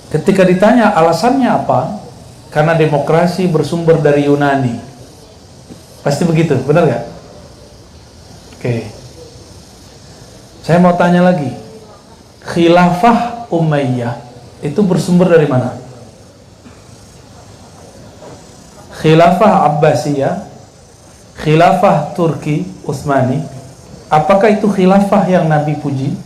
Ketika ditanya alasannya apa, karena demokrasi bersumber dari Yunani. Pasti begitu, benar gak? Oke. Saya mau tanya lagi, khilafah Umayyah itu bersumber dari mana? Khilafah Abbasiyah, khilafah Turki Utsmani, apakah itu khilafah yang Nabi puji?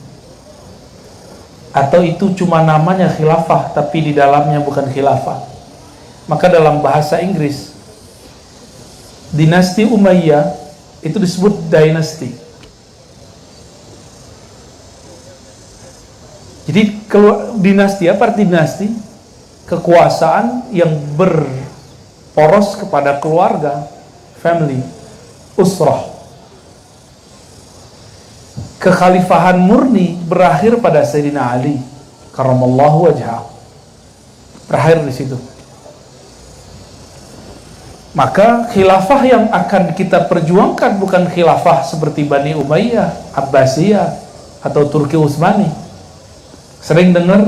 Atau itu cuma namanya khilafah tapi di dalamnya bukan khilafah? Maka dalam bahasa Inggris, dinasti Umayyah itu disebut dynasty. Jadi dinasti, apa arti dinasti? Kekuasaan yang berporos kepada keluarga, family, usrah. Kekhalifahan murni berakhir pada Sayyidina Ali karramallahu wajhah. Berakhir di situ. Maka khilafah yang akan kita perjuangkan bukan khilafah seperti Bani Umayyah, Abbasiyah, atau Turki Utsmani. Sering dengar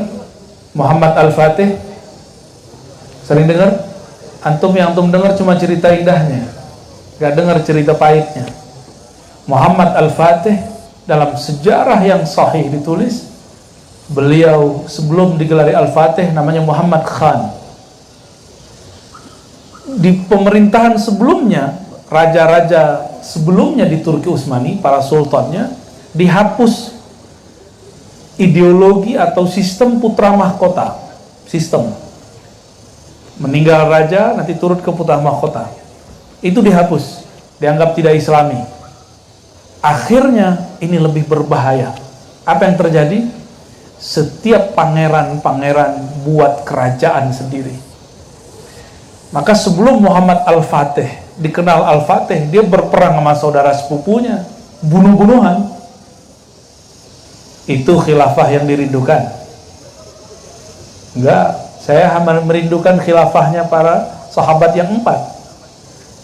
Muhammad Al-Fatih? Sering dengar? Antum dengar cuma cerita indahnya, gak dengar cerita pahitnya. Muhammad Al-Fatih dalam sejarah yang sahih ditulis, beliau sebelum digelari Al-Fatih namanya Muhammad Khan. Di pemerintahan sebelumnya, raja-raja sebelumnya di Turki Utsmani, para sultannya, dihapus ideologi atau sistem putra mahkota. Sistem meninggal raja nanti turut ke putra mahkota, itu dihapus, dianggap tidak islami. Akhirnya ini lebih berbahaya. Apa yang terjadi? Setiap pangeran-pangeran buat kerajaan sendiri. Maka sebelum Muhammad Al-Fatih dikenal Al-Fatih, dia berperang sama saudara sepupunya, bunuh-bunuhan. Itu khilafah yang dirindukan? Enggak, saya merindukan khilafahnya para sahabat yang 4.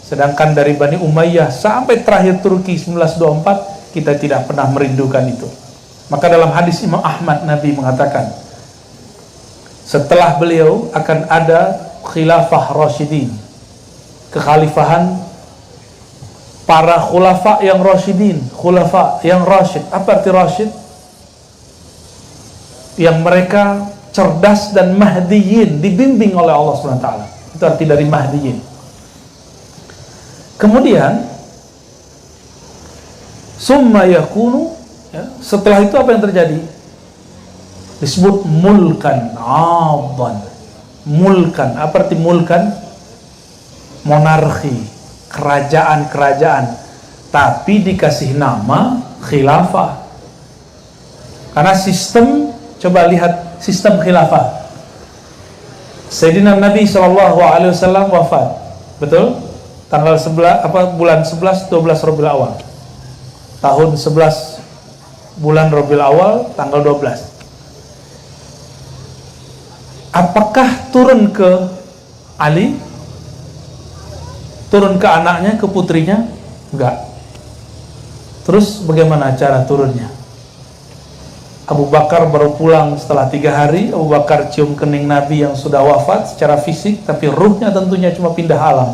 Sedangkan dari Bani Umayyah sampai terakhir Turki 1924, kita tidak pernah merindukan itu. Maka dalam hadis Imam Ahmad, Nabi mengatakan, setelah beliau akan ada khilafah Rasyidin, kekhalifahan para khulafa yang Rasyidin, khulafa yang Rasyid. Apa arti Rasyid? Yang mereka cerdas dan mahdiyin, dibimbing oleh Allah SWT. Itu arti dari mahdiyin. Kemudian summa yakunu, ya, setelah itu apa yang terjadi? Disebut mulkan adhan. Mulkan, apa arti mulkan? Monarki, kerajaan-kerajaan, tapi dikasih nama khilafah. Karena sistem, coba lihat sistem khilafah. Sayyidina Nabi SAW wafat, betul? Tanggal 11, bulan 11 12 Rabiul Awal. Tahun 11 bulan Rabiul Awal, tanggal 12. Apakah turun ke Ali? Turun ke anaknya, ke putrinya? Enggak. Terus bagaimana cara turunnya? Abu Bakar baru pulang setelah 3 hari. Abu Bakar cium kening Nabi yang sudah wafat secara fisik, tapi ruhnya tentunya cuma pindah alam.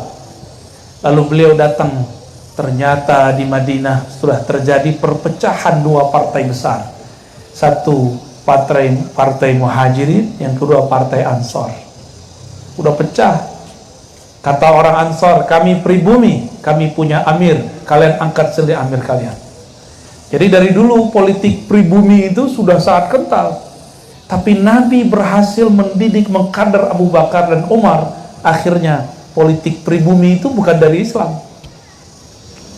Lalu beliau datang. Ternyata di Madinah sudah terjadi perpecahan 2 partai besar. Satu partai Muhajirin, yang kedua partai Ansor. Udah pecah. Kata orang Ansor, kami pribumi, kami punya amir, kalian angkat sendiri amir kalian. Jadi dari dulu politik pribumi itu sudah sangat kental. Tapi Nabi berhasil mendidik, mengkader Abu Bakar dan Umar. Akhirnya politik pribumi itu bukan dari Islam.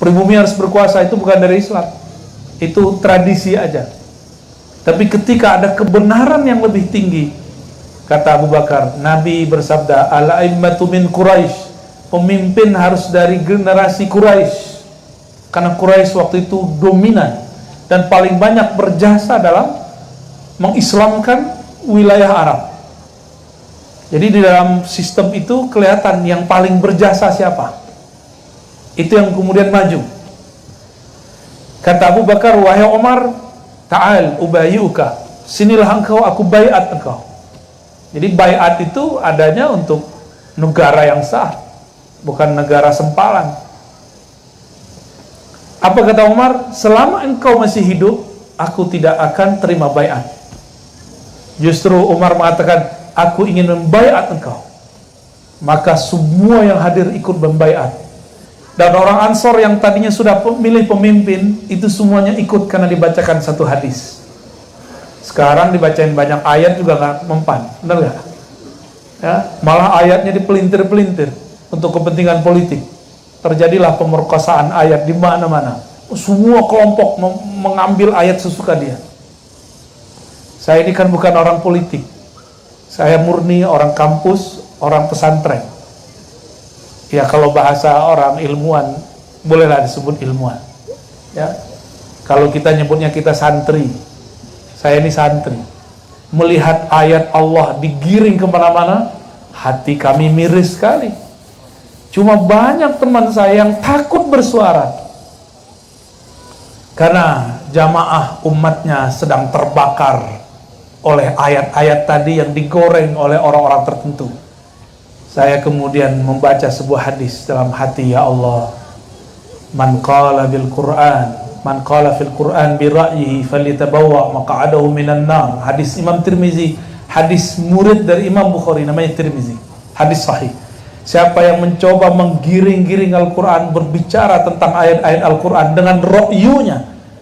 Pribumi harus berkuasa itu bukan dari Islam. Itu tradisi aja. Tapi ketika ada kebenaran yang lebih tinggi, kata Abu Bakar, Nabi bersabda, al-a'immatu min Quraisy, pemimpin harus dari generasi Quraisy. Karena Quraisy waktu itu dominan dan paling banyak berjasa dalam mengislamkan wilayah Arab. Jadi di dalam sistem itu kelihatan yang paling berjasa siapa. Itu yang kemudian maju. Kata Abu Bakar, wahai Umar, ta'al ubayyuka, sinilah engkau, aku baiat engkau. Jadi baiat itu adanya untuk negara yang sah, bukan negara sempalan. Apa kata Umar? Selama engkau masih hidup, aku tidak akan terima baiat. Justru Umar mengatakan, aku ingin membaiat engkau. Maka semua yang hadir ikut membaiat. Dan orang Ansor yang tadinya sudah memilih pemimpin, itu semuanya ikut karena dibacakan satu hadis. Sekarang dibacain banyak ayat juga nggak mempan, benar nggak? Ya, malah ayatnya dipelintir-pelintir untuk kepentingan politik. Terjadilah pemerkosaan ayat di mana-mana. Semua kelompok mengambil ayat sesuka dia. Saya ini kan bukan orang politik. Saya murni orang kampus, orang pesantren. Ya kalau bahasa orang ilmuwan, bolehlah disebut ilmuwan. Ya, kalau kita nyebutnya kita santri. Saya ini santri. Melihat ayat Allah digiring kemana-mana, hati kami miris sekali. Cuma banyak teman saya yang takut bersuara. Karena jamaah umatnya sedang terbakar oleh ayat-ayat tadi yang digoreng oleh orang-orang tertentu. Saya kemudian membaca sebuah hadis dalam hati, ya Allah, man qala bil Qur'an, man qala fil Qur'an bi ra'yihi falyatabawwa maq'adahu minan nar. Hadis Imam Tirmizi, hadis murid dari Imam Bukhari namanya Tirmizi. Hadis sahih. Siapa yang mencoba menggiring-giring Al-Qur'an, berbicara tentang ayat-ayat Al-Qur'an dengan ra'yunya,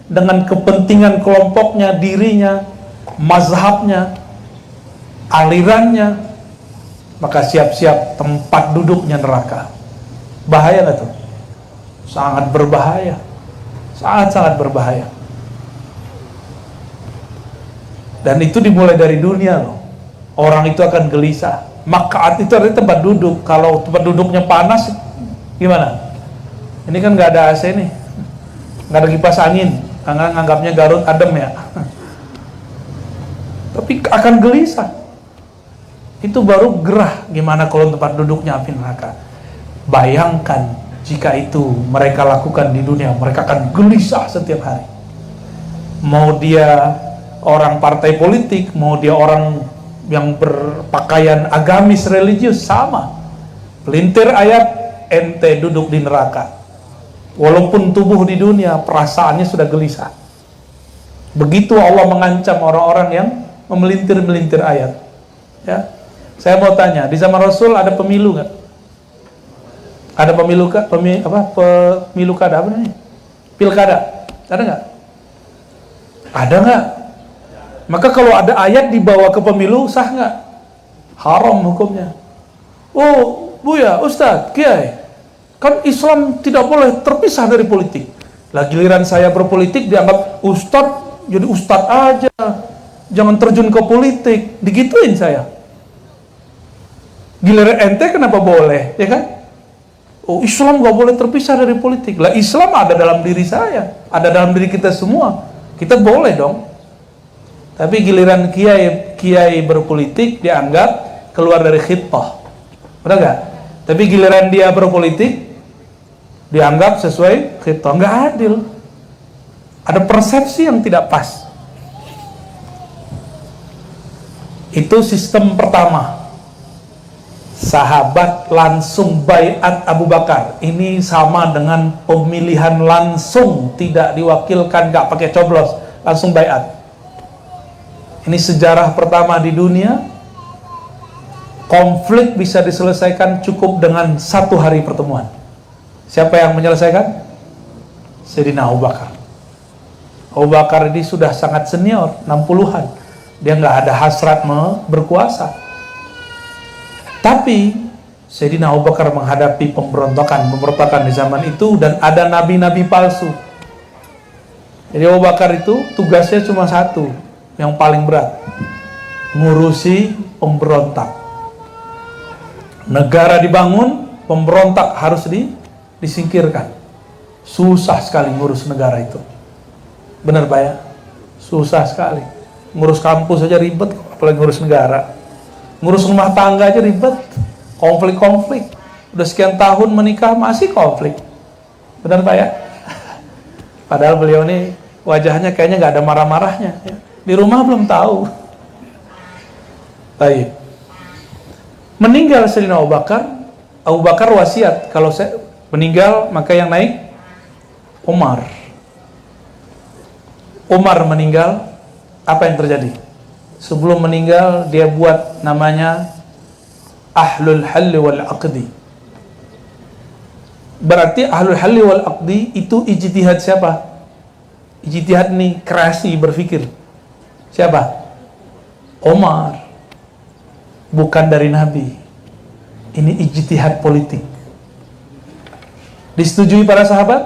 dengan kepentingan kelompoknya, dirinya, mazhabnya, alirannya, maka siap-siap tempat duduknya neraka. Bahaya gak tuh? Sangat berbahaya. Sangat-sangat berbahaya. Dan itu dimulai dari dunia loh. Orang itu akan gelisah. Maq'ad itu artinya tempat duduk. Kalau tempat duduknya panas, gimana? Ini kan gak ada AC nih, gak ada kipas angin. Nganggapnya Garut adem ya. Tapi akan gelisah. Itu baru gerah. Gimana kalau tempat duduknya api neraka? Bayangkan jika itu mereka lakukan di dunia, mereka akan gelisah setiap hari. Mau dia orang partai politik, mau dia orang yang berpakaian agamis religius, sama. Pelintir ayat, ente duduk di neraka. Walaupun tubuh di dunia, perasaannya sudah gelisah. Begitu Allah mengancam orang-orang yang memelintir-melintir ayat. Ya. Saya mau tanya, di zaman Rasul ada pemilu nggak? Ada pemilu kada apa namanya? Pilkada, ada nggak? Ada nggak? Maka kalau ada ayat dibawa ke pemilu, sah nggak? Haram hukumnya. Oh, Buya, Ustadz, Kiai, kan Islam tidak boleh terpisah dari politik. Lah giliran saya berpolitik dianggap Ustadz, jadi Ustadz aja, jangan terjun ke politik, digituin saya. Giliran ente kenapa boleh, ya kan? Oh, Islam gak boleh terpisah dari politik. Lah Islam ada dalam diri saya, ada dalam diri kita semua. Kita boleh dong. Tapi giliran kiai berpolitik dianggap keluar dari khitbah. Benar gak? Tapi giliran dia berpolitik dianggap sesuai khitbah. Nggak adil. Ada persepsi yang tidak pas. Itu sistem pertama. Sahabat langsung baiat Abu Bakar. Ini sama dengan pemilihan langsung, tidak diwakilkan, nggak pakai coblos, langsung baiat. Ini sejarah pertama di dunia. Konflik bisa diselesaikan cukup dengan 1 hari pertemuan. Siapa yang menyelesaikan? Sayyidina Abu Bakar. Abu Bakar ini sudah sangat senior, 60-an. Dia nggak ada hasrat berkuasa. Tapi Sayyidina Abu Bakar menghadapi pemberontakan di zaman itu, dan ada nabi-nabi palsu. Jadi Abu Bakar itu tugasnya cuma satu, yang paling berat, ngurusi pemberontak. Negara dibangun, pemberontak harus disingkirkan. Susah sekali ngurus negara itu. Benar Pak ya? Susah sekali. Ngurus kampus aja ribet, apalagi ngurus negara. Ngurus rumah tangga aja ribet, konflik-konflik. Udah sekian tahun menikah masih konflik. Benar Pak ya? Padahal beliau ini wajahnya kayaknya nggak ada marah-marahnya. Ya. Di rumah belum tahu. Baik. Meninggal Sayyidina Abu Bakar wasiat, kalau saya meninggal maka yang naik Umar. Umar meninggal, apa yang terjadi? Sebelum meninggal dia buat namanya Ahlul Halli wal Aqdi. Berarti Ahlul Halli wal Aqdi itu ijtihad siapa? Ijtihad nih, kreasi berpikir. Siapa? Umar. Bukan dari Nabi. Ini ijtihad politik. Disetujui para sahabat,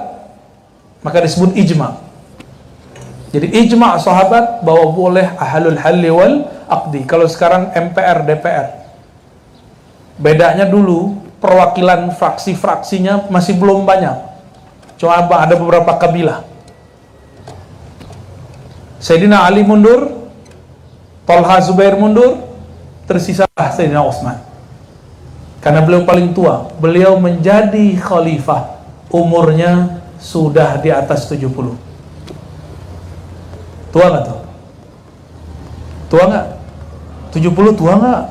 maka disebut ijma'. Jadi ijma' sahabat bahwa boleh ahlul halli wal aqdi. Kalau sekarang MPR, DPR. Bedanya dulu perwakilan fraksi-fraksinya masih belum banyak. Cuma ada beberapa kabilah. Sayyidina Ali mundur, Talha Zubair mundur, tersisa Sayyidina Utsman. Karena beliau paling tua, beliau menjadi khalifah, umurnya sudah di atas 70. Tua nggak tuh? Tua nggak? 70 tua nggak?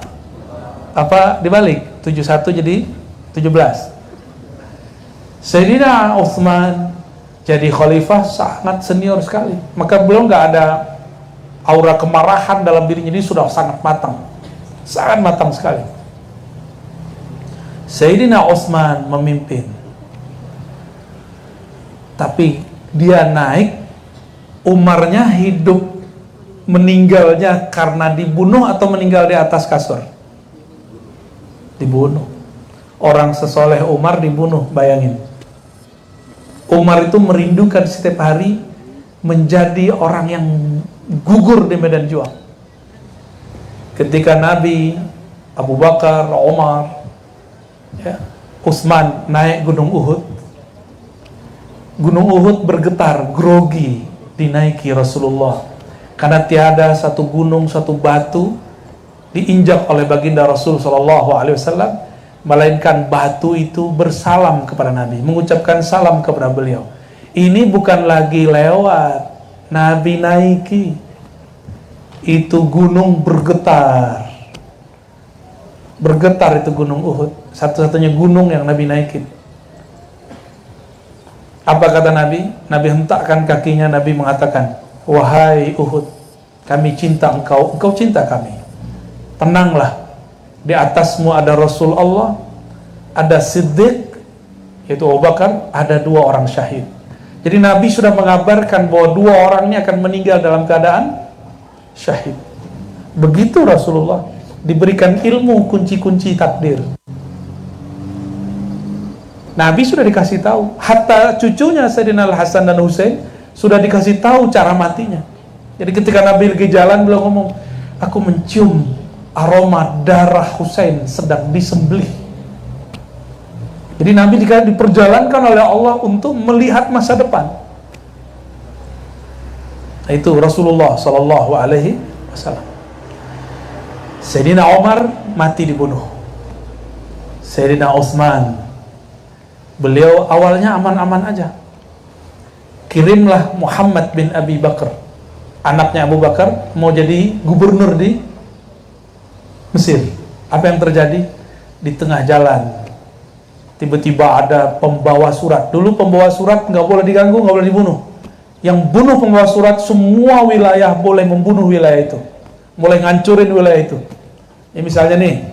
Apa dibalik? 71 jadi 17. Sayyidina Utsman jadi khalifah sangat senior sekali. Maka beliau nggak ada aura kemarahan dalam dirinya, ini sudah sangat matang. Sangat matang sekali. Sayyidina Utsman memimpin. Tapi dia naik, Umarnya hidup, meninggalnya karena dibunuh atau meninggal di atas kasur? Dibunuh. Orang sesoleh Umar dibunuh, bayangin. Umar itu merindukan setiap hari menjadi orang yang gugur di medan juang. Ketika Nabi, Abu Bakar, Umar, Utsman naik Gunung Uhud, Gunung Uhud bergetar, grogi dinaiki Rasulullah, karena tiada satu gunung, satu batu diinjak oleh baginda Rasul sallallahu alaihi wasallam, melainkan batu itu bersalam kepada Nabi, mengucapkan salam kepada beliau. Ini bukan lagi lewat, Nabi naiki. Itu gunung bergetar. Bergetar itu Gunung Uhud, satu-satunya gunung yang Nabi naikin. Apa kata Nabi? Nabi hentakkan kakinya, Nabi mengatakan, wahai Uhud, kami cinta engkau, engkau cinta kami. Tenanglah, di atasmu ada Rasul Allah, ada Siddiq, yaitu Abu Bakar, ada 2 orang syahid. Jadi Nabi sudah mengabarkan bahwa 2 orang ini akan meninggal dalam keadaan syahid. Begitu Rasulullah diberikan ilmu kunci-kunci takdir. Nabi sudah dikasih tahu, hatta cucunya Sayyidina Al-Hasan dan Husain sudah dikasih tahu cara matinya. Jadi ketika Nabi lagi jalan, beliau ngomong, aku mencium aroma darah Husain sedang disembelih. Jadi Nabi diperjalankan oleh Allah untuk melihat masa depan. Itu Rasulullah Sallallahu Alaihi Wasallam. Sayyidina Umar mati dibunuh. Sayyidina Utsman, beliau awalnya aman-aman aja. Kirimlah Muhammad bin Abi Bakar, anaknya Abu Bakar, mau jadi gubernur di Mesir. Apa yang terjadi? Di tengah jalan, tiba-tiba ada pembawa surat. Dulu pembawa surat nggak boleh diganggu, nggak boleh dibunuh. Yang bunuh pembawa surat, semua wilayah boleh membunuh wilayah itu, boleh ngancurin wilayah itu. Ya, misalnya nih,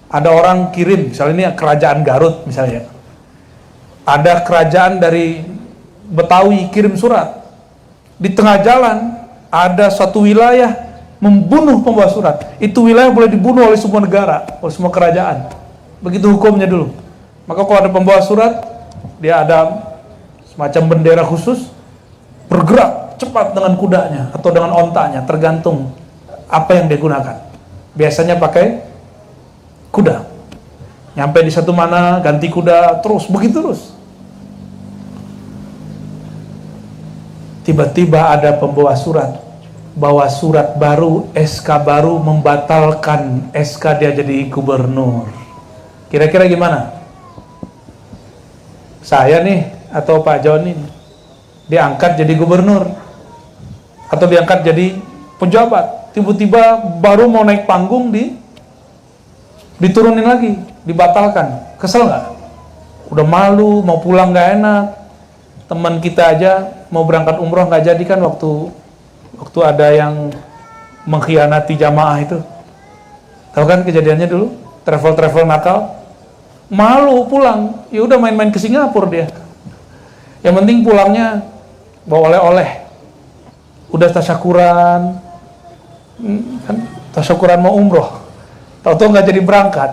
ada orang kirim, misalnya ini kerajaan Garut misalnya, ada kerajaan dari Betawi kirim surat, di tengah jalan ada satu wilayah membunuh pembawa surat, itu wilayah boleh dibunuh oleh semua negara, oleh semua kerajaan. Begitu hukumnya dulu. Maka kalau ada pembawa surat, dia ada semacam bendera khusus, bergerak cepat dengan kudanya atau dengan ontanya, tergantung apa yang dia gunakan. Biasanya pakai kuda. Nyampe di satu mana, ganti kuda, terus begitu terus. Tiba-tiba ada pembawa surat, bawa surat baru, SK baru, membatalkan SK dia jadi gubernur. Kira-kira gimana? Saya nih atau Pak Joni diangkat jadi gubernur atau diangkat jadi pejabat, tiba-tiba baru mau naik panggung Diturunin lagi, dibatalkan. Kesel nggak? Udah malu, mau pulang nggak enak. Teman kita aja mau berangkat umroh nggak jadi kan waktu ada yang mengkhianati jamaah itu. Tahu kan kejadiannya dulu? Travel nakal. Malu pulang. Ya udah main-main ke Singapura dia. Yang penting pulangnya bawa oleh-oleh. Udah tasyakuran. Kan tasyakuran mau umroh. Tahu-tahu nggak jadi berangkat.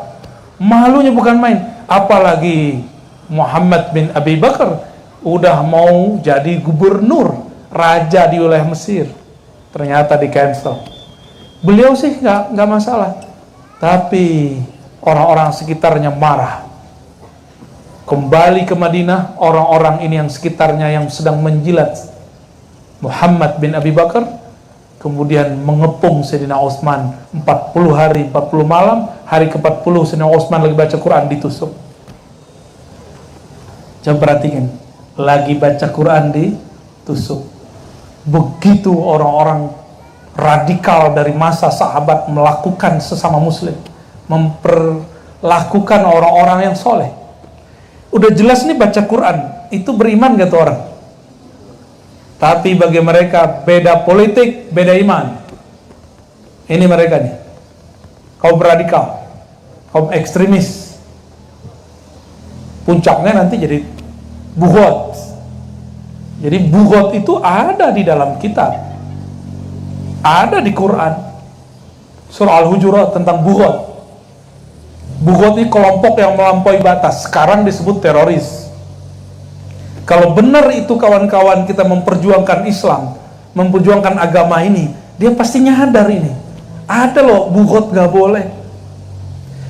Malunya bukan main. Apalagi Muhammad bin Abi Bakar udah mau jadi gubernur, raja di wilayah Mesir. Ternyata di cancel. Beliau sih nggak masalah. Tapi orang-orang sekitarnya marah. Kembali ke Madinah, orang-orang ini yang sekitarnya yang sedang menjilat Muhammad bin Abi Bakar, kemudian mengepung Sayyidina Utsman 40 hari 40 malam. Hari ke-40 Sayyidina Utsman lagi baca Quran, ditusuk. Coba perhatiin, lagi baca Quran ditusuk. Begitu orang-orang radikal dari masa sahabat melakukan sesama muslim, memperlakukan orang-orang yang soleh. Udah jelas nih baca Quran itu beriman gak tuh orang? Tapi bagi mereka beda politik, beda iman. Ini mereka nih, kaum radikal, kaum ekstremis. Puncaknya nanti jadi bughot. Jadi bughot itu ada di dalam kitab, ada di Quran. Surah Al-Hujurat tentang bughot. Bughot ini kelompok yang melampaui batas. Sekarang disebut teroris. Kalau benar itu kawan-kawan kita memperjuangkan Islam, memperjuangkan agama ini, dia pasti nyadar ini. Ada loh, bughot gak boleh.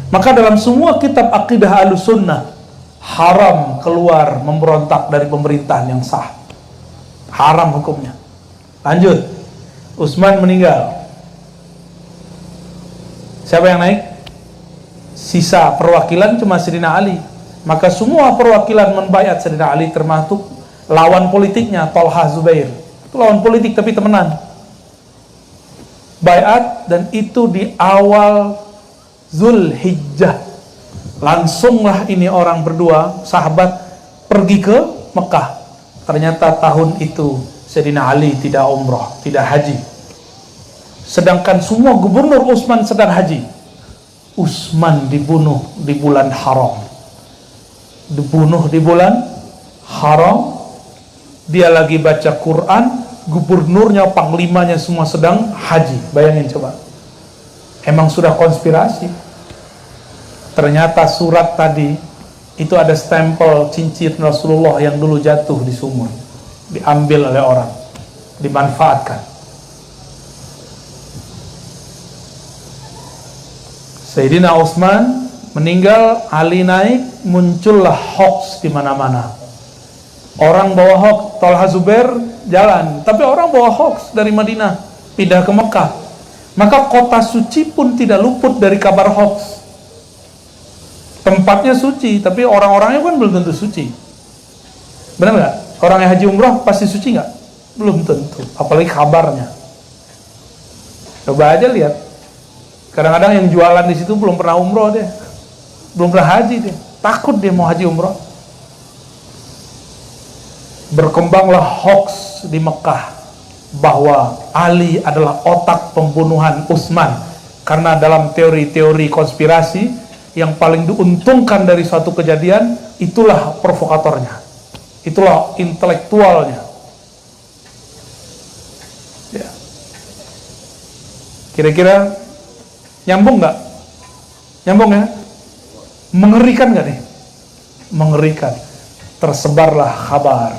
Maka dalam semua kitab akidah Ahlussunnah, haram keluar memberontak dari pemerintahan yang sah. Haram hukumnya. Lanjut. Utsman meninggal. Siapa yang naik? Sisa perwakilan cuma Sayyidina Ali. Maka semua perwakilan membaiat Sayyidina Ali, termasuk lawan politiknya Thalha Zubair. Itu lawan politik tapi temenan. Baiat, dan itu di awal Zulhijjah. Langsunglah ini orang berdua sahabat pergi ke Mekah. Ternyata tahun itu Sayyidina Ali tidak umrah, tidak haji. Sedangkan semua gubernur Utsman sedang haji. Utsman dibunuh di bulan haram. Dibunuh di bulan haram. Dia lagi baca Quran, gubernurnya, panglimanya semua sedang haji. Bayangin coba. Emang sudah konspirasi. Ternyata surat tadi itu ada stempel cincin Rasulullah yang dulu jatuh di sumur, diambil oleh orang, dimanfaatkan. Sayyidina Utsman meninggal, Ali naik, muncullah hoax di mana-mana. Orang bawa hoax, Thalha Zubair jalan, tapi orang bawa hoax dari Madinah pindah ke Mekah. Maka kota suci pun tidak luput dari kabar hoax. Tempatnya suci, tapi orang-orangnya kan belum tentu suci. Benar nggak? Orang yang haji umrah pasti suci nggak? Belum tentu, apalagi kabarnya. Coba aja lihat. Kadang-kadang yang jualan di situ belum pernah umroh deh, belum pernah haji deh, takut dia mau haji umroh. Berkembanglah hoax di Mekah bahwa Ali adalah otak pembunuhan Utsman, karena dalam teori-teori konspirasi yang paling diuntungkan dari suatu kejadian itulah provokatornya, itulah intelektualnya. Ya. Kira-kira nyambung nggak? Nyambung ya? Mengerikan nggak nih? Mengerikan. Tersebarlah kabar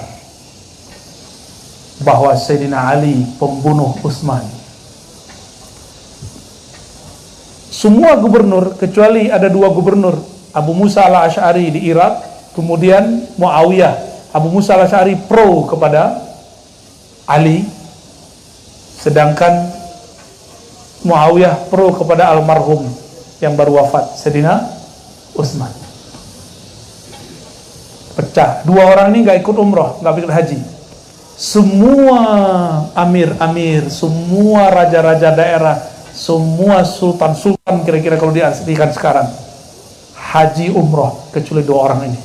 bahwa Sayyidina Ali pembunuh Utsman. Semua gubernur, kecuali ada 2 gubernur, Abu Musa al-Asy'ari di Irak, kemudian Muawiyah. Abu Musa al-Asy'ari pro kepada Ali, sedangkan Muawiyah pro kepada almarhum yang baru wafat, Sayyidina Utsman. Pecah. 2 orang ini nggak ikut umroh, nggak ikut haji. Semua amir-amir, semua raja-raja daerah, semua sultan-sultan kira-kira kalau diartikan sekarang haji umroh kecuali 2 orang ini,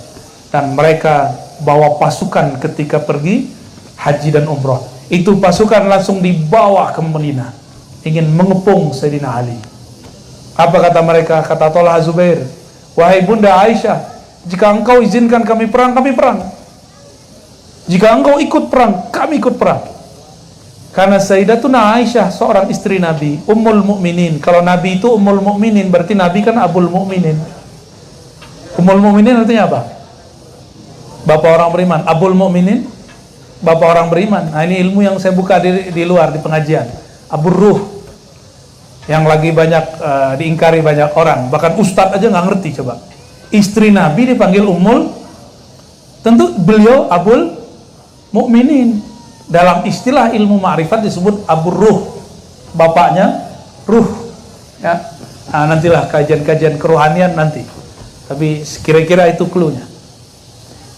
dan mereka bawa pasukan ketika pergi haji dan umroh. Itu pasukan langsung dibawa ke Madinah ingin mengepung Sayyidina Ali. Apa kata mereka? Kata Talha Zubair, wahai Bunda Aisyah, jika engkau izinkan kami perang, kami perang. Jika engkau ikut perang, kami ikut perang. Karena Sayyidatuna Aisyah seorang istri Nabi, Ummul Mukminin. Kalau Nabi itu Ummul Mukminin, berarti Nabi kan Abul Mukminin. Ummul Mukminin artinya apa? Bapak orang beriman. Abul Mukminin, bapak orang beriman. Nah, ini ilmu yang saya buka di luar di pengajian. Abur Ruh, yang lagi banyak diingkari banyak orang. Bahkan ustadz aja nggak ngerti. Coba, istri Nabi dipanggil Ummul, tentu beliau Abul Mukminin. Dalam istilah ilmu ma'rifat disebut Abur Ruh, bapaknya ruh, ya. Nah, nantilah kajian-kajian kerohanian nanti, tapi kira-kira itu cluenya.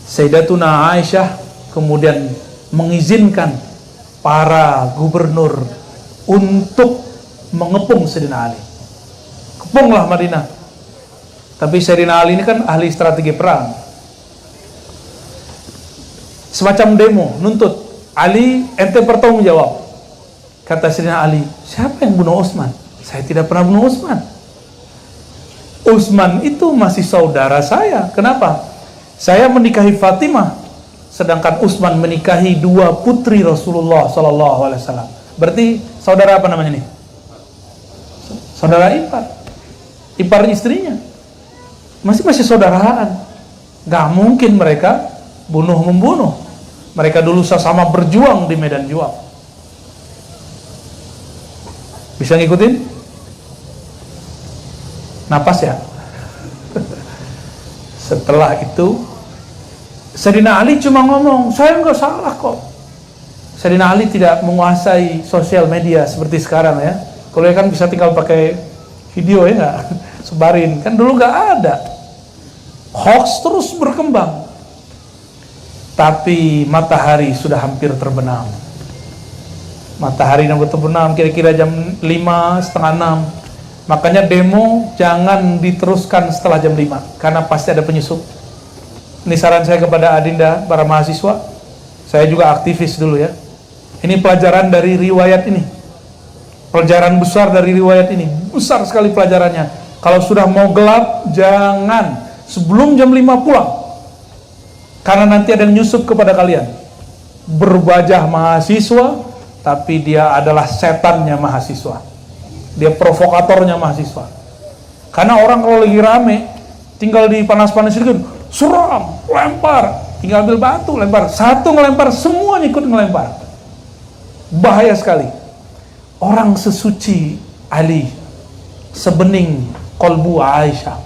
Sayyidatuna Aisyah kemudian mengizinkan para gubernur untuk mengepung Sayyidina Ali. Kepunglah Madinah. Tapi Sayyidina Ali ini kan ahli strategi perang, semacam demo, nuntut Ali, ente bertanggung jawab. Kata Sayyidina Ali, siapa yang bunuh Utsman? Saya tidak pernah bunuh Utsman. Utsman itu masih saudara saya. Kenapa? Saya menikahi Fatimah, sedangkan Utsman menikahi 2 putri Rasulullah Sallallahu Alaihi Wasallam. Berarti saudara apa namanya nih? Saudara ipar, ipar istrinya. Masih saudaraan. Gak mungkin mereka bunuh membunuh. Mereka dulu sama berjuang di medan juang. Bisa ngikutin? Napas ya. Setelah itu Sayyidina Ali cuma ngomong, saya nggak salah kok. Sayyidina Ali tidak menguasai sosial media seperti sekarang ya. Kalau ya kan bisa tinggal pakai video ya nggak, sebarin. Kan dulu nggak ada. Hoax terus berkembang. Tapi matahari sudah hampir terbenam. Matahari yang terbenam kira-kira jam 5, setengah 6. Makanya demo jangan diteruskan setelah jam 5, karena pasti ada penyusup. Ini saran saya kepada Adinda, para mahasiswa. Saya juga aktivis dulu ya. Ini pelajaran dari riwayat ini. Pelajaran besar dari riwayat ini. Besar sekali pelajarannya. Kalau sudah mau gelap, jangan sebelum jam 5 pulang. Karena nanti ada yang nyusup kepada kalian. Berbajah mahasiswa, tapi dia adalah setannya mahasiswa. Dia provokatornya mahasiswa. Karena orang kalau lagi rame, tinggal di panas-panas itu, seram, lempar, tinggal ambil batu, lempar. Satu ngelempar, semuanya ikut ngelempar. Bahaya sekali. Orang sesuci Ali, sebening kolbu Aisyah,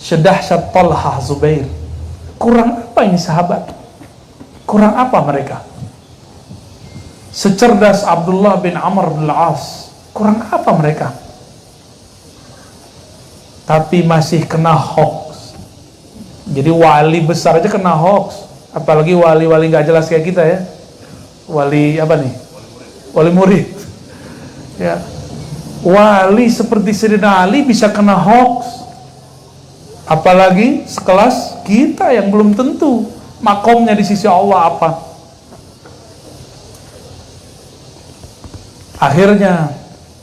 sedahsyat Talha Zubair. Kurang apa ini sahabat? Kurang apa mereka? Secerdas Abdullah bin Amr bin Al-As, kurang apa mereka? Tapi masih kena hoax. Jadi wali besar aja kena hoax, apalagi wali-wali gak jelas kayak kita ya. Wali apa nih? Wali murid. Ya. Wali seperti Sayyidina Ali bisa kena hoax. Apalagi sekelas kita yang belum tentu makomnya di sisi Allah apa. Akhirnya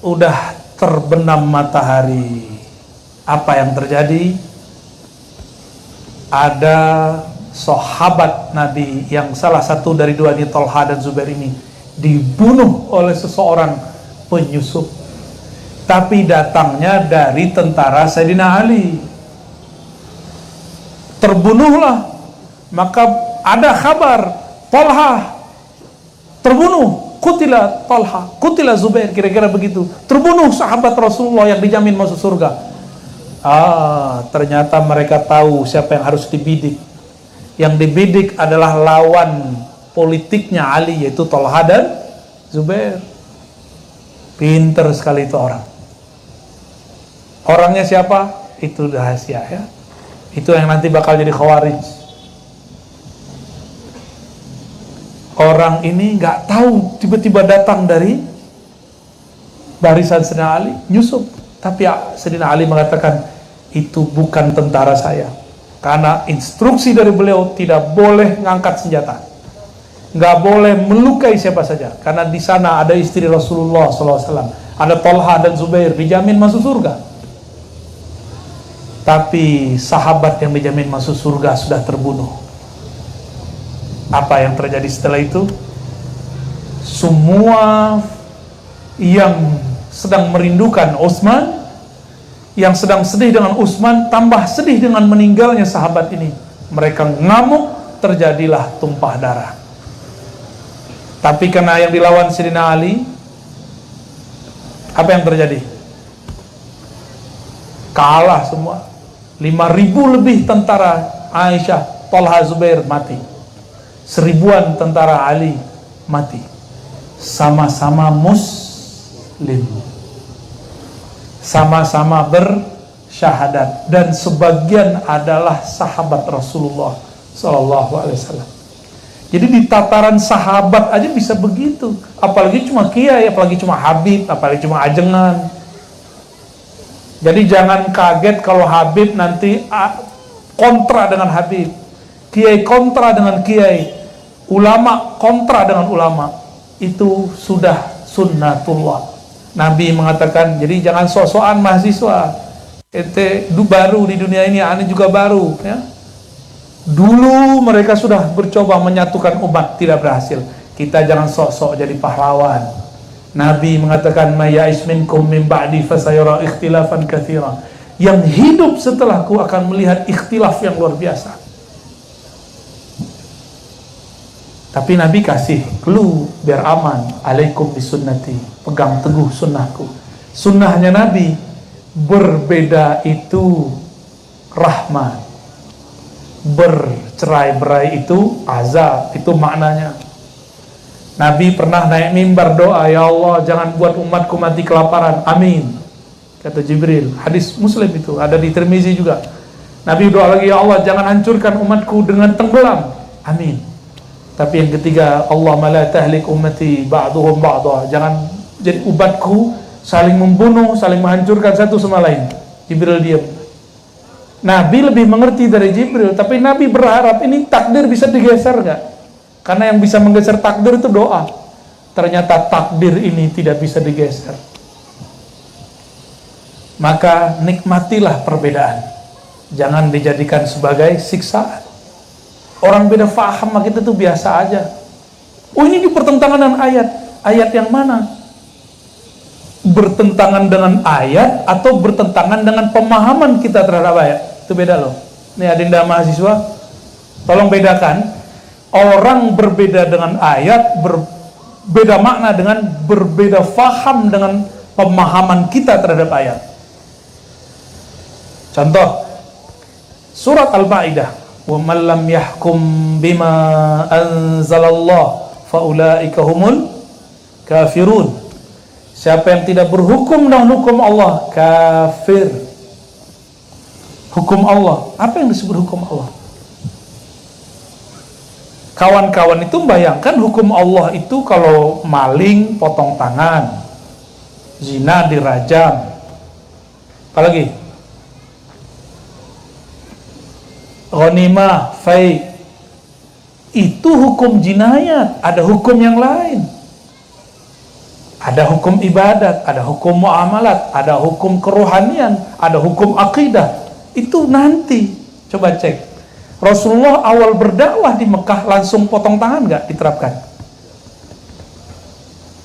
udah terbenam matahari. Apa yang terjadi? Ada sahabat Nabi yang salah satu dari 2 ini, Talha dan Zubair ini, dibunuh oleh seseorang penyusup. Tapi datangnya dari tentara Sayyidina Ali. Terbunuhlah. Maka ada kabar Talha terbunuh, kutila Talha, kutila Zubair, kira-kira begitu. Terbunuh sahabat Rasulullah yang dijamin masuk surga. Ternyata mereka tahu siapa yang harus dibidik. Yang dibidik adalah lawan politiknya Ali, yaitu Talha dan Zubair. Pinter sekali itu orang. Orangnya siapa? Itu rahasia ya. Itu yang nanti bakal jadi khawarij. Orang ini nggak tahu, tiba-tiba datang dari barisan Sayyidina Ali, nyusup. Tapi Sayyidina Ali mengatakan, itu bukan tentara saya. Karena instruksi dari beliau tidak boleh ngangkat senjata, nggak boleh melukai siapa saja. Karena di sana ada istri Rasulullah SAW, ada Talha dan Zubair, dijamin masuk surga. Tapi sahabat yang dijamin masuk surga sudah terbunuh. Apa yang terjadi setelah itu? Semua yang sedang merindukan Utsman, yang sedang sedih dengan Utsman, tambah sedih dengan meninggalnya sahabat ini. Mereka ngamuk, terjadilah tumpah darah. Tapi karena yang dilawan Sayyidina Ali, apa yang terjadi? Kalah semua. 5.000 lebih tentara Aisyah, Talha, Zubair mati. 1.000-an tentara Ali mati. Sama-sama muslim, sama-sama bersyahadat, dan sebagian adalah sahabat Rasulullah SAW. Jadi di tataran sahabat aja bisa begitu, apalagi cuma kiai, apalagi cuma habib, apalagi cuma ajengan. Jadi jangan kaget kalau Habib nanti kontra dengan Habib, kiai kontra dengan kiai, ulama kontra dengan ulama. Itu sudah sunnatullah. Nabi mengatakan, jadi jangan sok-sokan mahasiswa. Ente baru di dunia ini, ane juga baru, ya. Dulu mereka sudah bercoba menyatukan umat, tidak berhasil. Kita jangan sok-sok jadi pahlawan. Nabi mengatakan, "May ya'is minkum min ba'di fasayara ikhtilafan katsira." Yang hidup setelahku akan melihat ikhtilaf yang luar biasa. Tapi Nabi kasih clue biar aman. Alaikum bisunnati, pegang teguh sunnahku. Sunnahnya Nabi, berbeda itu rahmat, bercerai-berai itu azab. Itu maknanya. Nabi pernah naik mimbar doa, "Ya Allah, jangan buat umatku mati kelaparan, amin," kata Jibril. Hadis Muslim itu, ada di Tirmizi juga. Nabi doa lagi, "Ya Allah, jangan hancurkan umatku dengan tenggelam, amin." Tapi yang ketiga, "Allahumma la tahlik ummati ba'duhum ba'dha." Jangan jadi umatku saling membunuh, saling menghancurkan satu sama lain. Jibril diam. Nabi lebih mengerti dari Jibril, tapi Nabi berharap ini takdir bisa digeser nggak? Karena yang bisa menggeser takdir itu doa. Ternyata takdir ini tidak bisa digeser. Maka nikmatilah perbedaan, jangan dijadikan sebagai siksaan. Orang beda faham sama kita tuh biasa aja. Oh, ini di pertentangan dengan ayat. Ayat yang mana? Bertentangan dengan ayat atau bertentangan dengan pemahaman kita terhadap ayat? Itu beda loh. Nih adinda mahasiswa, tolong bedakan. Orang berbeda dengan ayat, berbeda makna dengan berbeda faham dengan pemahaman kita terhadap ayat. Contoh, surat Al-Ma'idah, "Wa man lam yahkum bima anzalallah fa ulaika humul kafirun." Siapa yang tidak berhukum dengan hukum Allah, kafir. Hukum Allah, apa yang disebut hukum Allah? Kawan-kawan itu membayangkan hukum Allah itu kalau maling potong tangan, zina dirajam, apalagi ghanimah, fai. Itu hukum jinayat. Ada hukum yang lain, ada hukum ibadat, ada hukum muamalat, ada hukum kerohanian, ada hukum akidah. Itu nanti coba cek. Rasulullah awal berdakwah di Mekah langsung potong tangan nggak diterapkan?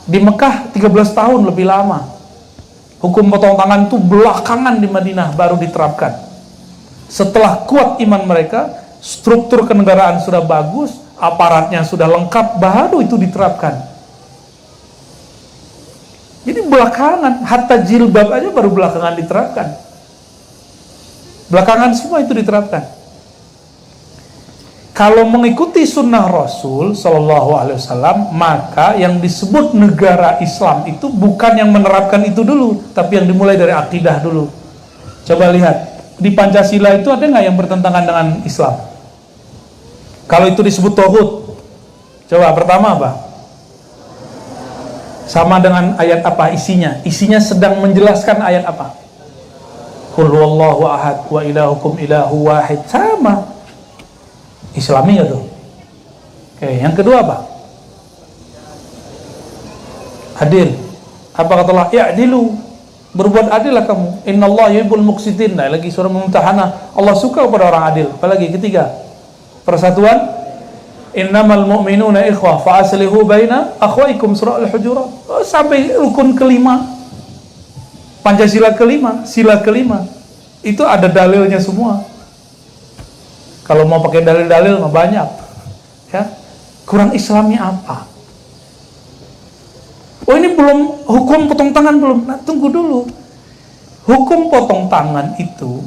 Di Mekah 13 tahun lebih lama. Hukum potong tangan itu belakangan di Madinah baru diterapkan. Setelah kuat iman mereka, struktur kenegaraan sudah bagus, aparatnya sudah lengkap, baru itu diterapkan. Jadi belakangan, hatta jilbab aja baru belakangan diterapkan. Belakangan semua itu diterapkan. Kalau mengikuti sunnah Rasul Sallallahu Alaihi Wasallam, maka yang disebut negara Islam itu bukan yang menerapkan itu dulu, tapi yang dimulai dari akidah dulu. Coba lihat, di Pancasila itu ada nggak yang bertentangan dengan Islam? Kalau itu disebut tauhid, coba pertama apa? Sama dengan ayat apa isinya? Isinya sedang menjelaskan ayat apa? Qul huwallahu ahad wa ilahukum ilahu wahid. Sama. Islami nggak tuh? Oke, yang kedua apa? Adil. Apa kata Allah? Ya'dilu. Berbuat adillah kamu. Innallaha yuhibbul muqsitin. Nah, lagi surah Mumtahanah. Allah suka kepada orang adil. Apalagi ketiga. Persatuan. Innamal mu'minuna ikhwah fa aslihu baina akhwaikum, surah Al-Hujurat. Sampai rukun kelima. Pancasila kelima, sila kelima. Itu ada dalilnya semua. Kalau mau pakai dalil-dalil mah banyak. Ya. Kurang Islami apa? Oh, ini belum hukum potong tangan belum. Nah, tunggu dulu. Hukum potong tangan itu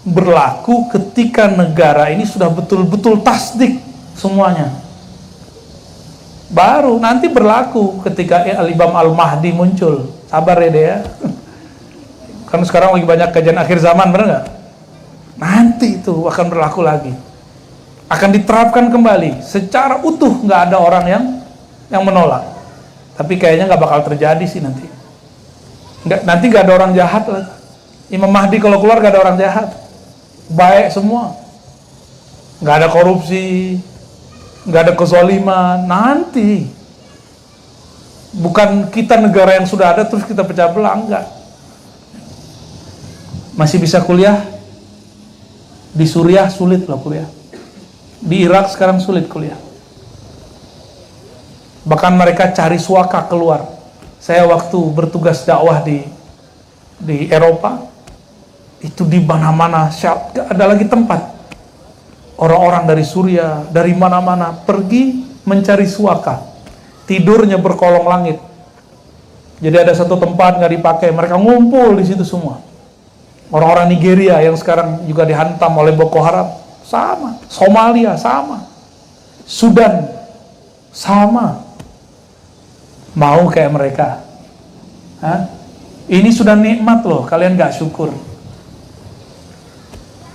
berlaku ketika negara ini sudah betul-betul tasdik semuanya. Baru nanti berlaku ketika Al-Imam Al-Mahdi muncul. Sabar ya deh ya. Kan sekarang lagi banyak kajian akhir zaman, benar nggak? Nanti itu akan berlaku lagi. Akan diterapkan kembali secara utuh, nggak ada orang yang menolak. Tapi kayaknya nggak bakal terjadi sih nanti. Nanti nggak ada orang jahat lah. Imam Mahdi kalau keluar nggak ada orang jahat, baik semua. Nggak ada korupsi, nggak ada kezaliman. Nanti bukan kita negara yang sudah ada terus kita pecah belah, enggak. Masih bisa kuliah di Suriah, sulit lah kuliah. Di Irak sekarang sulit kuliah. Bahkan mereka cari suaka keluar. Saya waktu bertugas dakwah di Eropa, itu di mana-mana gak ada lagi tempat. Orang-orang dari Suriah, dari mana-mana pergi mencari suaka. Tidurnya berkolong langit. Jadi ada satu tempat nggak dipakai, mereka ngumpul di situ semua. Orang-orang Nigeria yang sekarang juga dihantam oleh Boko Haram, sama. Somalia sama. Sudan sama. Mau kayak mereka? Hah? Ini sudah nikmat loh, kalian nggak syukur.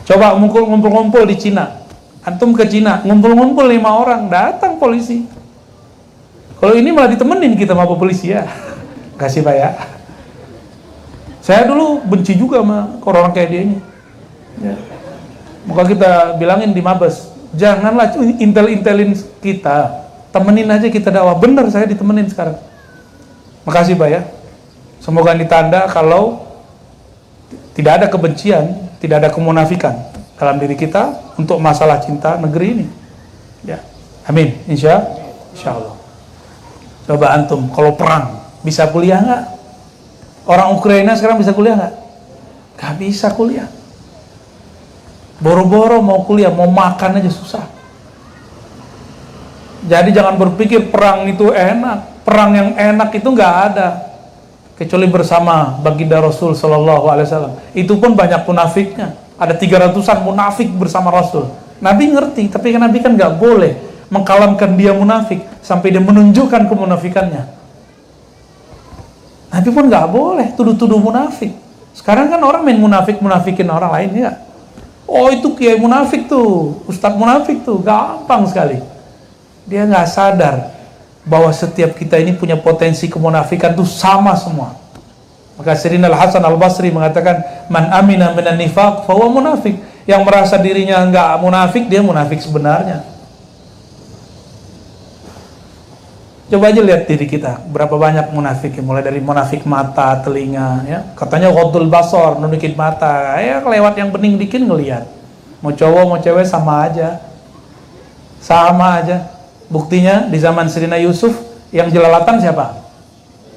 Coba ngumpul-ngumpul di Cina. Antum ke Cina, ngumpul-ngumpul 5 orang, datang polisi. Kalau ini malah ditemenin kita sama polisi ya. Kasih Pak ya. Saya dulu benci juga sama orang kayak dia ini. Ya. Maka kita bilangin di Mabes, janganlah intel-intelin kita. Temenin aja kita dakwah. Bener, saya ditemenin sekarang. Makasih Pak ya. Semoga ditanda kalau tidak ada kebencian, tidak ada kemunafikan dalam diri kita untuk masalah cinta negeri ini. Ya, amin. Insya Allah. Coba antum, kalau perang bisa kuliah nggak? Orang Ukraina sekarang bisa kuliah nggak? Nggak bisa kuliah. Boro-boro mau kuliah, mau makan aja susah. Jadi jangan berpikir perang itu enak. Perang yang enak itu nggak ada. Kecuali bersama baginda Rasul Sallallahu Alaihi Wasallam. Itu pun banyak munafiknya. Ada 300-an munafik bersama Rasul. Nabi ngerti, tapi Nabi kan nggak boleh mengkalamkan dia munafik sampai dia menunjukkan kemunafikannya. Nabi pun nggak boleh tuduh-tuduh munafik. Sekarang kan orang main munafikin orang lain ya. Oh itu kiai munafik tuh, ustadz munafik tuh, gampang sekali. Dia nggak sadar bahwa setiap kita ini punya potensi kemunafikan tuh sama semua. Maka Sayyidina Al-Hasan Al-Basri mengatakan, man amina minan nifaq fahuwa munafik. Yang merasa dirinya nggak munafik, dia munafik sebenarnya. Coba aja lihat diri kita, berapa banyak munafik, mulai dari munafik mata, telinga, ya. Katanya ghaddul basar, nunjukin mata, ya kelewat yang bening dikit ngelihat. Mau cowok mau cewek sama aja. Sama aja. Buktinya di zaman Sayyidina Yusuf yang jelalatan siapa?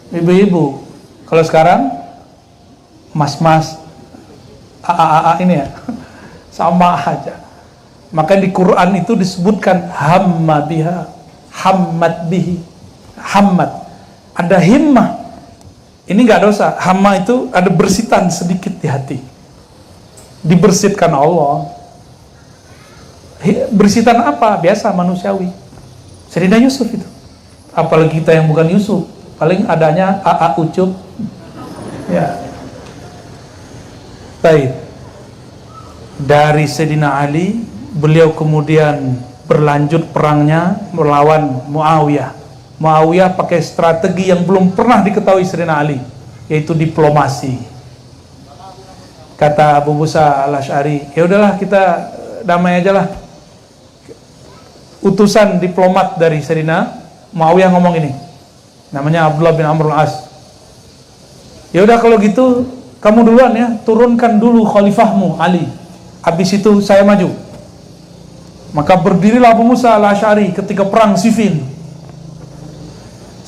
Ibu-ibu. Kalau sekarang mas-mas, AA ini ya, sama aja. Maka di Quran itu disebutkan hamma biha, hammat bihi, hammat. Ada himmah. Ini nggak dosa. Hamma itu ada bersitan sedikit di hati. Dibersihkan Allah. Bersitan apa? Biasa manusiawi. Sayyidina Yusuf itu. Apalagi kita yang bukan Yusuf, paling adanya AA Ucup. Ya. Baik. Dari Sayyidina Ali, beliau kemudian berlanjut perangnya melawan Muawiyah. Muawiyah pakai strategi yang belum pernah diketahui Sayyidina Ali, yaitu diplomasi. Kata Abu Musa al-Asy'ari, ya udahlah kita damai aja lah. Utusan diplomat dari Sayyidina Muawiyah ngomong ini, namanya Abdullah bin Amr al-As. Ya udah kalau gitu kamu duluan ya, turunkan dulu khalifahmu Ali, habis itu saya maju. Maka berdirilah Abu Musa al-Asy'ari ketika perang Siffin.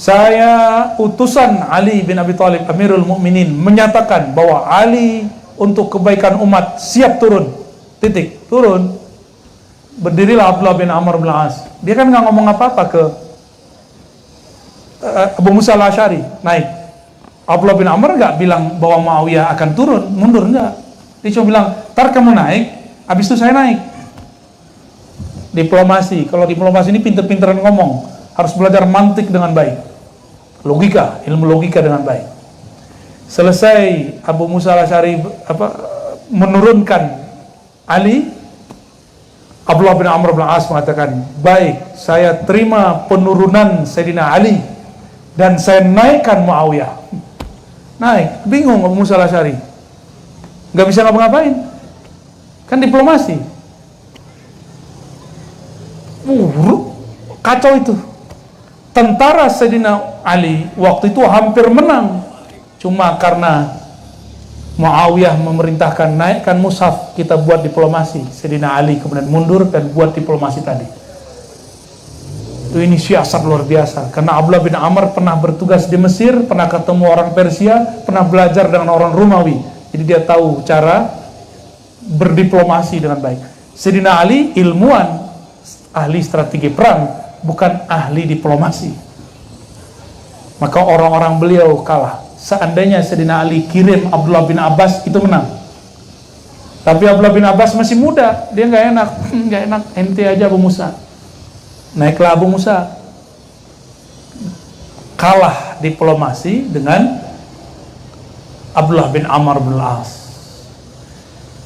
Saya utusan Ali bin Abi Thalib Amirul Mukminin menyatakan bahwa Ali untuk kebaikan umat siap turun. Titik, turun. Berdirilah Abdullah bin Amr bin As. Dia kan nggak ngomong apa-apa ke Abu Musa al-Asy'ari, naik. Abdullah bin Amr nggak bilang bahwa Muawiyah akan turun, mundur, nggak. Dia cuma bilang, ntar kamu naik, habis itu saya naik. Diplomasi. Kalau diplomasi ini pinter-pinteran ngomong, harus belajar mantik dengan baik, logika, ilmu logika dengan baik. Selesai Abu Musa al-Asy'ari menurunkan Ali, Abdullah bin Amr bin As mengatakan, baik, saya terima penurunan Sayyidina Ali dan saya naikkan Muawiyah. Naik, bingung Abu Musa al-Asy'ari, nggak bisa ngapa-ngapain, kan diplomasi. Kacau itu. Tentara Sayyidina Ali waktu itu hampir menang, cuma karena Muawiyah memerintahkan naikkan mushaf, kita buat diplomasi. Sayyidina Ali kemudian mundur dan buat diplomasi tadi. Ini siasat luar biasa, karena Abdullah bin Amr pernah bertugas di Mesir, pernah ketemu orang Persia, pernah belajar dengan orang Romawi, jadi dia tahu cara berdiplomasi dengan baik. Sayyidina Ali ilmuwan, ahli strategi perang, bukan ahli diplomasi. Maka orang-orang beliau kalah. Seandainya Sayyidina Ali kirim Abdullah bin Abbas, itu menang. Tapi Abdullah bin Abbas masih muda, dia nggak enak, ente aja Abu Musa. Naiklah Abu Musa. Kalah diplomasi dengan Abdullah bin Amr bin As.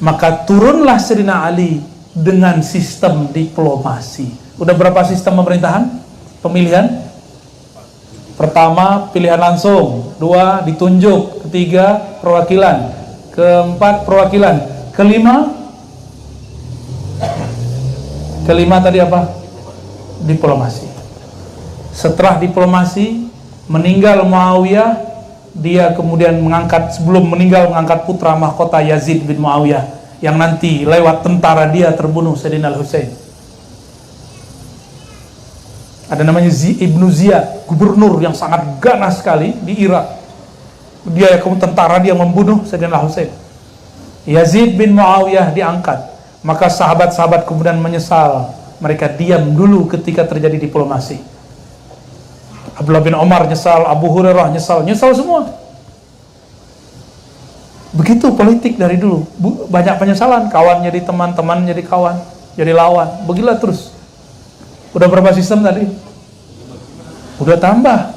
Maka turunlah Sayyidina Ali dengan sistem diplomasi. Udah berapa sistem pemerintahan? Pemilihan? Pertama, pilihan langsung. 2, ditunjuk. 3, perwakilan. 4, perwakilan. Kelima tadi apa? Diplomasi. Setelah diplomasi, meninggal Muawiyah, dia kemudian mengangkat, sebelum meninggal mengangkat putra mahkota Yazid bin Muawiyah, yang nanti lewat tentara dia terbunuh Sayyidina Al-Husain. Ada namanya Ibnu Ziyad, gubernur yang sangat ganas sekali di Irak. Dia tentara, dia membunuh Sayyidina Al-Husain. Yazid bin Muawiyah diangkat. Maka sahabat-sahabat kemudian menyesal. Mereka diam dulu ketika terjadi diplomasi. Abdullah bin Umar nyesal, Abu Hurairah nyesal semua. Begitu politik dari dulu, banyak penyesalan, kawan jadi teman, teman jadi kawan, jadi lawan, begitulah terus. Udah berapa sistem tadi? Udah tambah.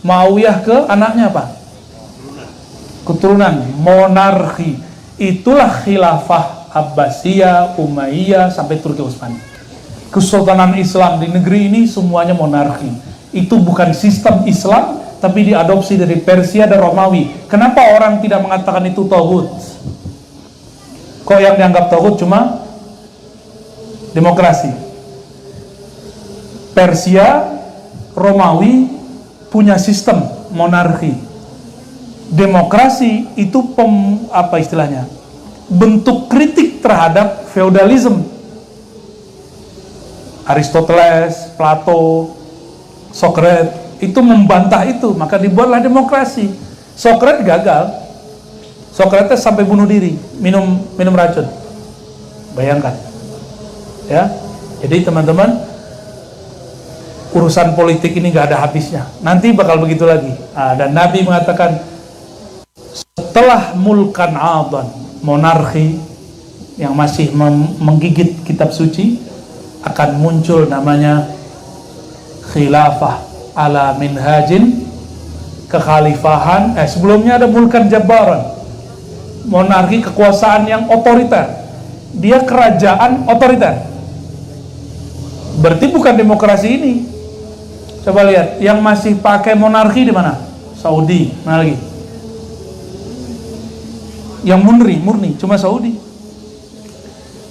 Muawiyah ke anaknya apa? Keturunan, monarki. Itulah khilafah Abbasiyah, Umayyah sampai Turki Utsmani. Kesultanan Islam di negeri ini semuanya monarki. Itu bukan sistem Islam, tapi diadopsi dari Persia dan Romawi. Kenapa orang tidak mengatakan itu tauhid? Kok yang dianggap tauhid cuma demokrasi? Persia, Romawi punya sistem monarki. Demokrasi itu apa istilahnya? Bentuk kritik terhadap feodalisme. Aristoteles, Plato, Socrates itu membantah itu, maka dibuatlah demokrasi. Socrates gagal. Socrates sampai bunuh diri, minum racun. Bayangkan. Ya. Jadi teman-teman, urusan politik ini gak ada habisnya. Nanti bakal begitu lagi. Dan Nabi mengatakan, setelah mulkan adan, monarki yang masih menggigit kitab suci, akan muncul namanya khilafah ala minhajin, kekhalifahan. Sebelumnya ada mulkan jabbaran, monarki, kekuasaan yang otoriter. Dia kerajaan otoriter. Berarti bukan demokrasi ini. Coba lihat, yang masih pakai monarki di mana? Saudi. Mana lagi? Yang murni cuma Saudi.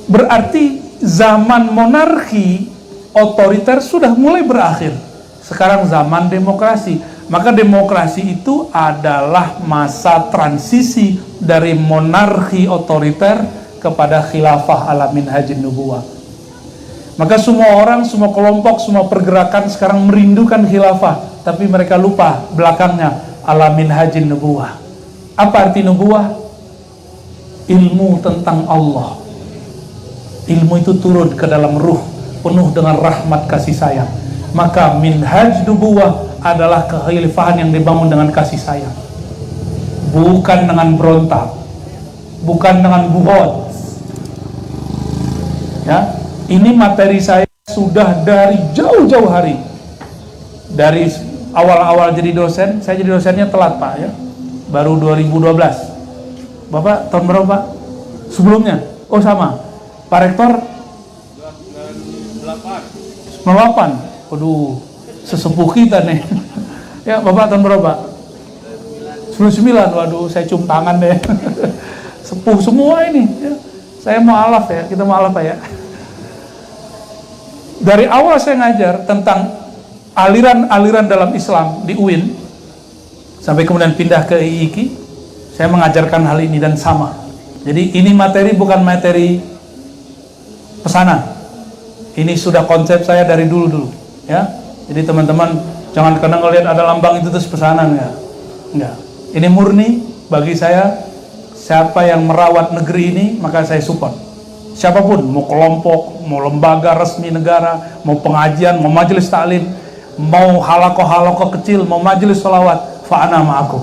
Berarti zaman monarki otoriter sudah mulai berakhir. Sekarang zaman demokrasi. Maka demokrasi itu adalah masa transisi dari monarki otoriter kepada khilafah ala minhajin nubuwah. Maka semua orang, semua kelompok, semua pergerakan sekarang merindukan khilafah, tapi mereka lupa belakangnya ala minhajin nubuwah. Apa arti nubuwah? Ilmu tentang Allah. Ilmu itu turun ke dalam ruh, penuh dengan rahmat kasih sayang. Maka minhaj nubuwah adalah kekhalifahan yang dibangun dengan kasih sayang, bukan dengan berontak, bukan dengan buhot. Ya, ini materi saya sudah dari jauh-jauh hari. Dari awal-awal jadi dosen, saya jadi dosennya telat Pak ya, baru 2012. Bapak tahun berapa Pak? Sebelumnya? Oh sama. Pak Rektor? 98. Waduh, sesepuh kita nih. Ya, Bapak tahun berapa? 99. Waduh, saya cium tangan deh. Sepuh semua ini. Ya. Saya mau alaf ya, kita mau alaf ya. Dari awal saya ngajar tentang aliran-aliran dalam Islam di UIN, sampai kemudian pindah ke IIKI, saya mengajarkan hal ini dan sama. Jadi ini materi bukan materi pesanan. Ini sudah konsep saya dari dulu-dulu. Ya, jadi teman-teman jangan kadang ngelihat ada lambang itu terus pesanan ya. Enggak. Ini murni bagi saya. Siapa yang merawat negeri ini maka saya support. Siapapun, mau kelompok, mau lembaga resmi negara, mau pengajian, mau majelis taklim, mau halakoh kecil, mau majelis sholawat, fa'ana ma'akum.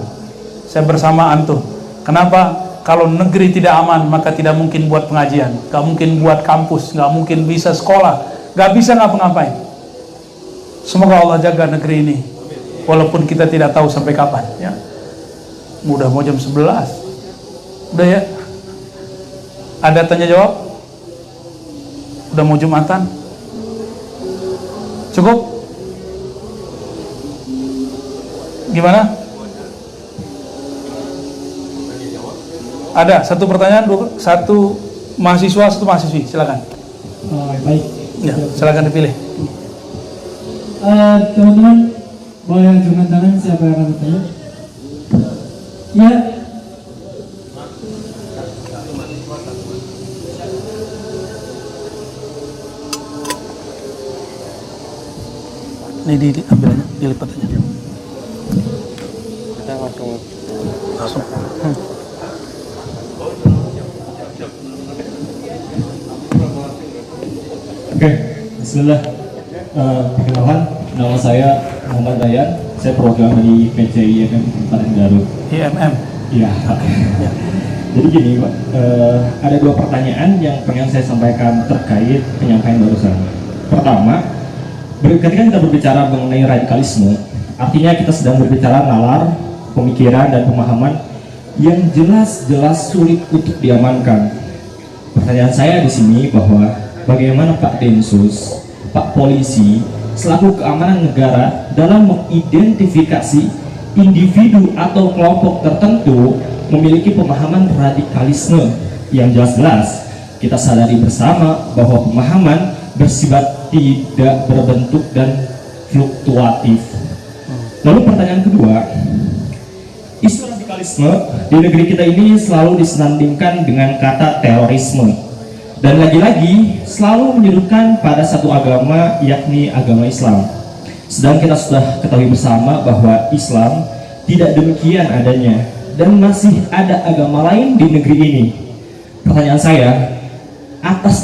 Saya bersama antum. Kenapa? Kalau negeri tidak aman maka tidak mungkin buat pengajian, gak mungkin buat kampus, gak mungkin bisa sekolah, gak bisa ngapa-ngapain. Semoga Allah jaga negeri ini, walaupun kita tidak tahu sampai kapan. Ya, udah mau jam 11, udah ya. Ada tanya jawab? Udah mau Jumatan? Cukup? Gimana? Ada satu pertanyaan, satu mahasiswa, satu mahasiswi, silakan. Baik. Ya, silakan dipilih. Teman-teman boleh angkat tangan siapa yang akan bertanya? Ya. Ini diambil aja, dilipat aja. Kita langsung. Oke, bismillah. Perkenalkan, nama saya Muhammad Dayan. Saya program dari PCI IMM Kabupaten Garut. IMM. Iya. Ya. Jadi gini, Pak. Ada dua pertanyaan yang pengen saya sampaikan terkait penyampaian barusan. Pertama, ketika kita berbicara mengenai radikalisme, artinya kita sedang berbicara nalar, pemikiran dan pemahaman yang jelas-jelas sulit untuk diamankan. Pertanyaan saya di sini bahwa bagaimana Pak Densus, Pak Polisi, selaku keamanan negara dalam mengidentifikasi individu atau kelompok tertentu memiliki pemahaman radikalisme yang jelas-jelas. Kita sadari bersama bahwa pemahaman bersifat tidak berbentuk dan fluktuatif. Lalu pertanyaan kedua, isu radikalisme di negeri kita ini selalu disandingkan dengan kata terorisme. Dan lagi-lagi selalu menyudutkan pada satu agama, yakni agama Islam. Sedang kita sudah ketahui bersama bahwa Islam tidak demikian adanya dan masih ada agama lain di negeri ini. Pertanyaan saya, atas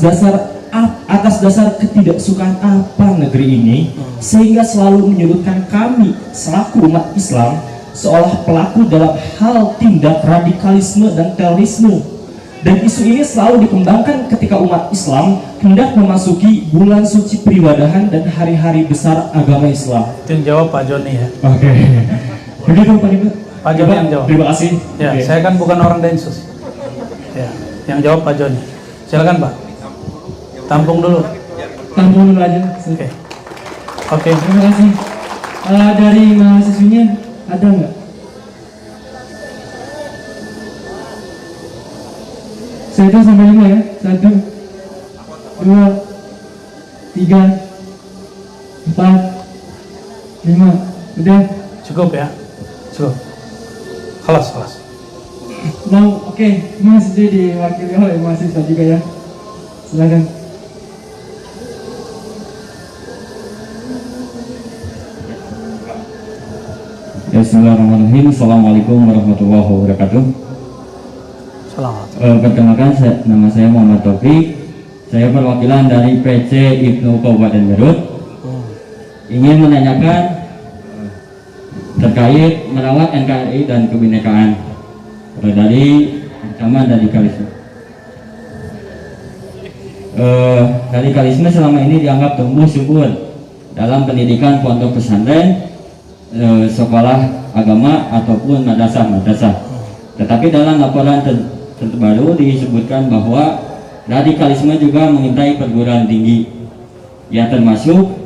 dasar ketidaksukaan apa negeri ini sehingga selalu menyudutkan kami selaku umat Islam seolah pelaku dalam hal tindak radikalisme dan terorisme? Dan isu ini selalu dikembangkan ketika umat Islam hendak memasuki bulan suci peribadahan dan hari-hari besar agama Islam. Itu yang jawab Pak Joni ya. Oke. Begitu Pak Ibu. Pak Joni yang jawab. Terima kasih. Ya, Oke. saya kan bukan orang Densus. Ya, yang jawab Pak Joni. Silakan Pak. Tampung dulu. Tampung dulu aja. Oke. Oke. Terima kasih. Dari mahasiswinya ada nggak? Saya hitung sampai 5 ya. 1, 2, 3, 4, 5. Udah. Cukup ya? Cukup. Kelas. Mau oke, Mas jadi diwakili oleh mahasiswa juga ya. Silakan. Bismillahirrahmanirrahim. Assalamualaikum warahmatullahi wabarakatuh. Selamat. Perkenalkan, nama saya Muhammad Taufik. Saya perwakilan dari PC Ibnu Kabupaten Garut. Ingin menanyakan terkait merawat NKRI dan kebinekaan dari ancaman radikalisme. Radikalisme selama ini dianggap tumbuh subur dalam pendidikan pondok pesantren, sekolah agama ataupun madrasah. Tetapi dalam laporan terbaru disebutkan bahwa radikalisme juga mengintai perguruan tinggi, yang termasuk